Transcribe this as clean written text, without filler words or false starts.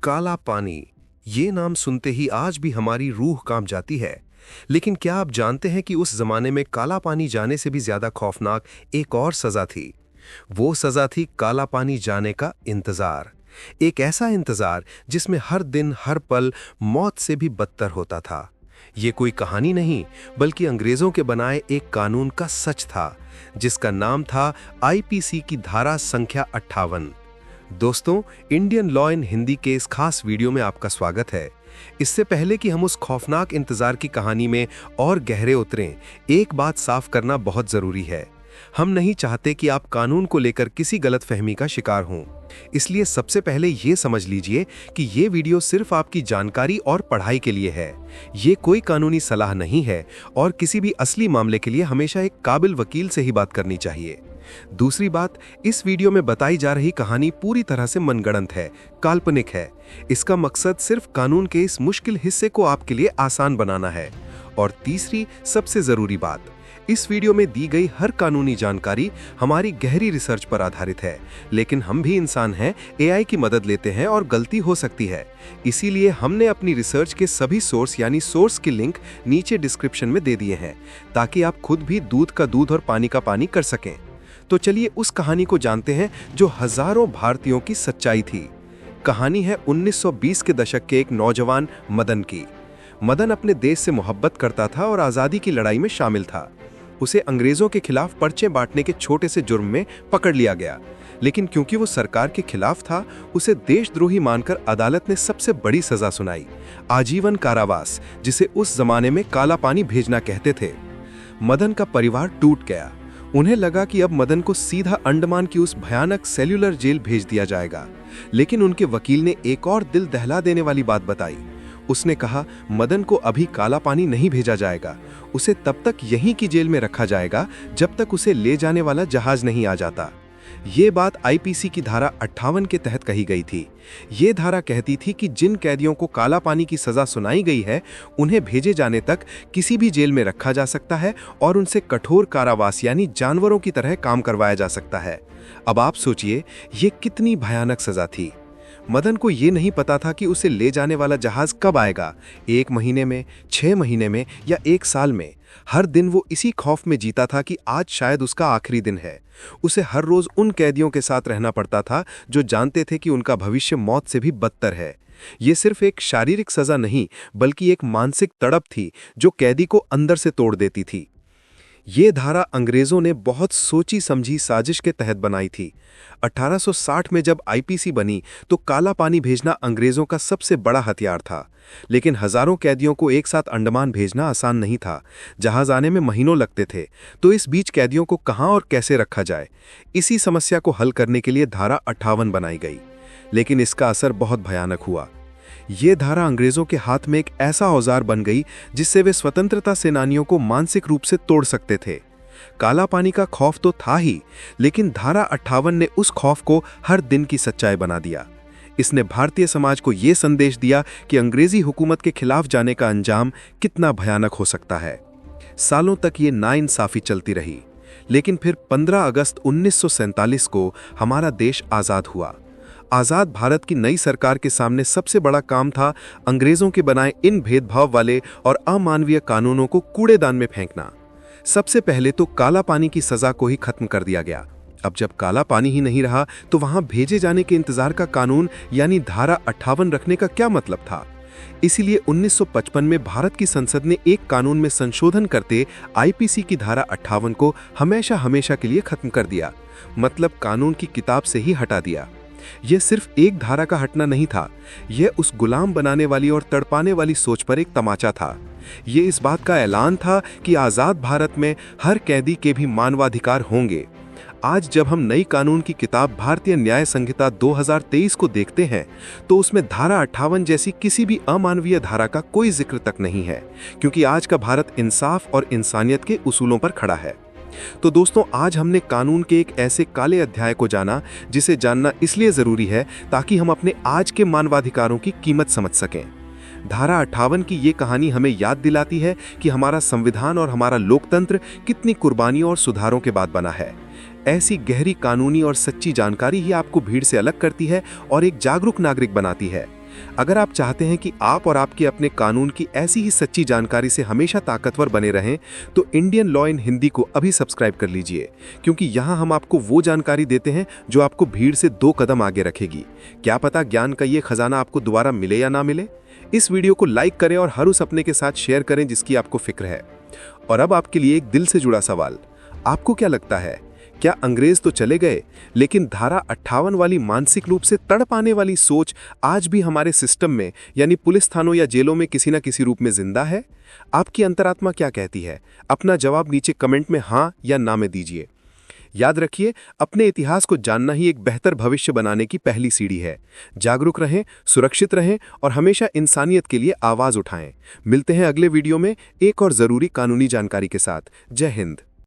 काला पानी, ये नाम सुनते ही आज भी हमारी रूह कांप जाती है। लेकिन क्या आप जानते हैं कि उस जमाने में काला पानी जाने से भी ज्यादा खौफनाक एक और सजा थी। वो सजा थी काला पानी जाने का इंतजार। एक ऐसा इंतजार जिसमें हर दिन हर पल मौत से भी बदतर होता था। ये कोई कहानी नहीं, बल्कि अंग्रेजों के बनाए एक कानून का सच था, जिसका नाम था आईपीसी की धारा संख्या 58। दोस्तों, इंडियन लॉ इन हिंदी के इस खास वीडियो में आपका स्वागत है। इससे पहले कि हम उस खौफनाक इंतजार की कहानी में और गहरे उतरें, एक बात साफ करना बहुत जरूरी है। हम नहीं चाहते कि आप कानून को लेकर किसी गलतफहमी का शिकार हों। इसलिए सबसे पहले ये समझ लीजिए कि ये वीडियो सिर्फ आपकी जानकारी और पढ़ाई के लिए है। ये कोई कानूनी सलाह नहीं है और किसी भी असली मामले के लिए हमेशा एक काबिल वकील से ही बात करनी चाहिए। दूसरी बात, इस वीडियो में बताई जा रही कहानी पूरी तरह से मनगढ़ंत है, काल्पनिक है। इसका मकसद सिर्फ कानून के इस मुश्किल हिस्से को आपके लिए आसान बनाना है। और तीसरी सबसे जरूरी बात, इस वीडियो में दी गई हर कानूनी जानकारी हमारी गहरी रिसर्च पर आधारित है, लेकिन हम भी इंसान हैं, एआई की मदद लेते हैं और गलती हो सकती है। इसीलिए हमने अपनी रिसर्च के सभी सोर्स यानी सोर्स के लिंक नीचे डिस्क्रिप्शन में दे दिए हैं, ताकि आप खुद भी दूध का दूध और पानी का पानी कर सकें। तो चलिए उस कहानी को जानते हैं जो हजारों भारतीयों की सच्चाई थी। कहानी है 1920 के दशक के एक नौजवान मदन की। मदन अपने देश से मोहब्बत करता था और आज़ादी की लड़ाई में शामिल था। उसे अंग्रेजों के खिलाफ पर्चे बांटने के छोटे से जुर्म में पकड़ लिया गया, लेकिन क्योंकि वो सरकार के खिलाफ था, उसे देशद्रोही मानकर अदालत ने सबसे बड़ी सजा सुनाई, आजीवन कारावास, जिसे उस जमाने में काला पानी भेजना कहते थे। मदन का परिवार टूट गया। उन्हें लगा कि अब मदन को सीधा अंडमान की उस भयानक सेल्यूलर जेल भेज दिया जाएगा, लेकिन उनके वकील ने एक और दिल दहला देने वाली बात बताई। उसने कहा, मदन को अभी काला पानी नहीं भेजा जाएगा, उसे तब तक यहीं की जेल में रखा जाएगा जब तक उसे ले जाने वाला जहाज नहीं आ जाता। ये बात आईपीसी की धारा 58 के तहत कही गई थी। ये धारा कहती थी कि जिन कैदियों को काला पानी की सजा सुनाई गई है, उन्हें भेजे जाने तक किसी भी जेल में रखा जा सकता है और उनसे कठोर कारावास यानी जानवरों की तरह काम करवाया जा सकता है। अब आप सोचिए, ये कितनी भयानक सजा थी। मदन को ये नहीं पता था कि उसे ले जाने वाला जहाज कब आएगा, 1 महीने में, 6 महीने में या 1 साल में। हर दिन वो इसी खौफ में जीता था कि आज शायद उसका आखिरी दिन है। उसे हर रोज उन कैदियों के साथ रहना पड़ता था जो जानते थे कि उनका भविष्य मौत से भी बदतर है। ये सिर्फ एक शारीरिक सजा नहीं, बल्कि एक मानसिक तड़प थी जो कैदी को अंदर से तोड़ देती थी। ये धारा अंग्रेजों ने बहुत सोची समझी साजिश के तहत बनाई थी। 1860 में जब आईपीसी बनी तो काला पानी भेजना अंग्रेजों का सबसे बड़ा हथियार था, लेकिन हजारों कैदियों को एक साथ अंडमान भेजना आसान नहीं था। जहाज आने में महीनों लगते थे, तो इस बीच कैदियों को कहां और कैसे रखा जाए, इसी समस्या को हल करने के लिए धारा 58 बनाई गई। लेकिन इसका असर बहुत भयानक हुआ। ये धारा अंग्रेजों के हाथ में एक ऐसा औजार बन गई जिससे वे स्वतंत्रता सेनानियों को मानसिक रूप से तोड़ सकते थे। काला पानी का खौफ तो था ही, लेकिन धारा 58 ने उस खौफ को हर दिन की सच्चाई बना दिया। इसने भारतीय समाज को यह संदेश दिया कि अंग्रेजी हुकूमत के खिलाफ जाने का अंजाम कितना भयानक हो सकता है। सालों तक ये नाइंसाफी चलती रही, लेकिन फिर 15 अगस्त 1947 को हमारा देश आज़ाद हुआ। आज़ाद भारत की नई सरकार के सामने सबसे बड़ा काम था अंग्रेजों के बनाए इन भेदभाव वाले और अमानवीय कानूनों को कूड़ेदान में फेंकना। सबसे पहले तो काला पानी की सजा को ही खत्म कर दिया गया। अब जब काला पानी ही नहीं रहा, तो वहां भेजे जाने के इंतजार का कानून यानी धारा 58 रखने का क्या मतलब था। इसीलिए 1955 में भारत की संसद ने एक कानून में संशोधन करते आईपीसी की धारा 58 को हमेशा हमेशा के लिए खत्म कर दिया। मतलब कानून की किताब से ही हटा दिया। यह सिर्फ एक धारा का हटना नहीं था, यह उस गुलाम बनाने वाली और तड़पाने वाली सोच पर एक तमाचा था। यह इस बात का ऐलान था कि आज़ाद भारत में हर कैदी के भी मानवाधिकार होंगे। आज जब हम नई कानून की किताब भारतीय न्याय संहिता 2023 को देखते हैं, तो उसमें धारा 58 जैसी किसी भी अमानवीय धारा का कोई जिक्र तक नहीं है, क्योंकि आज का भारत इंसाफ और इंसानियत के उसूलों पर खड़ा है। तो दोस्तों, आज हमने कानून के एक ऐसे काले अध्याय को जाना जिसे जानना इसलिए जरूरी है ताकि हम अपने आज के मानवाधिकारों की कीमत समझ सकें। धारा 58 की ये कहानी हमें याद दिलाती है कि हमारा संविधान और हमारा लोकतंत्र कितनी कुर्बानियों और सुधारों के बाद बना है। ऐसी गहरी कानूनी और सच्ची जानकारी ही आपको भीड़ से अलग करती है और एक जागरूक नागरिक बनाती है। अगर आप चाहते हैं कि आप और आपके अपने कानून की ऐसी ही सच्ची जानकारी से हमेशा ताकतवर बने रहें, तो इंडियन लॉ इन हिंदी को अभी सब्सक्राइब कर लीजिए, क्योंकि यहाँ हम आपको वो जानकारी देते हैं जो आपको भीड़ से 2 कदम आगे रखेगी। क्या पता ज्ञान का ये खजाना आपको दोबारा मिले या ना मिले। इस वीडियो को लाइक करें और हर उस अपने के साथ शेयर करें जिसकी आपको फिक्र है। और अब आपके लिए एक दिल से जुड़ा सवाल, आपको क्या लगता है, क्या अंग्रेज तो चले गए, लेकिन धारा 58 वाली मानसिक रूप से तड़पाने वाली सोच आज भी हमारे सिस्टम में, यानी पुलिस थानों या जेलों में किसी न किसी रूप में जिंदा है? आपकी अंतरात्मा क्या कहती है? अपना जवाब नीचे कमेंट में हाँ या ना में दीजिए। याद रखिए, अपने इतिहास को जानना ही एक बेहतर भविष्य बनाने की पहली सीढ़ी है। जागरूक रहें, सुरक्षित रहें और हमेशा इंसानियत के लिए आवाज उठाएं। मिलते हैं अगले वीडियो में एक और जरूरी कानूनी जानकारी के साथ। जय हिंद।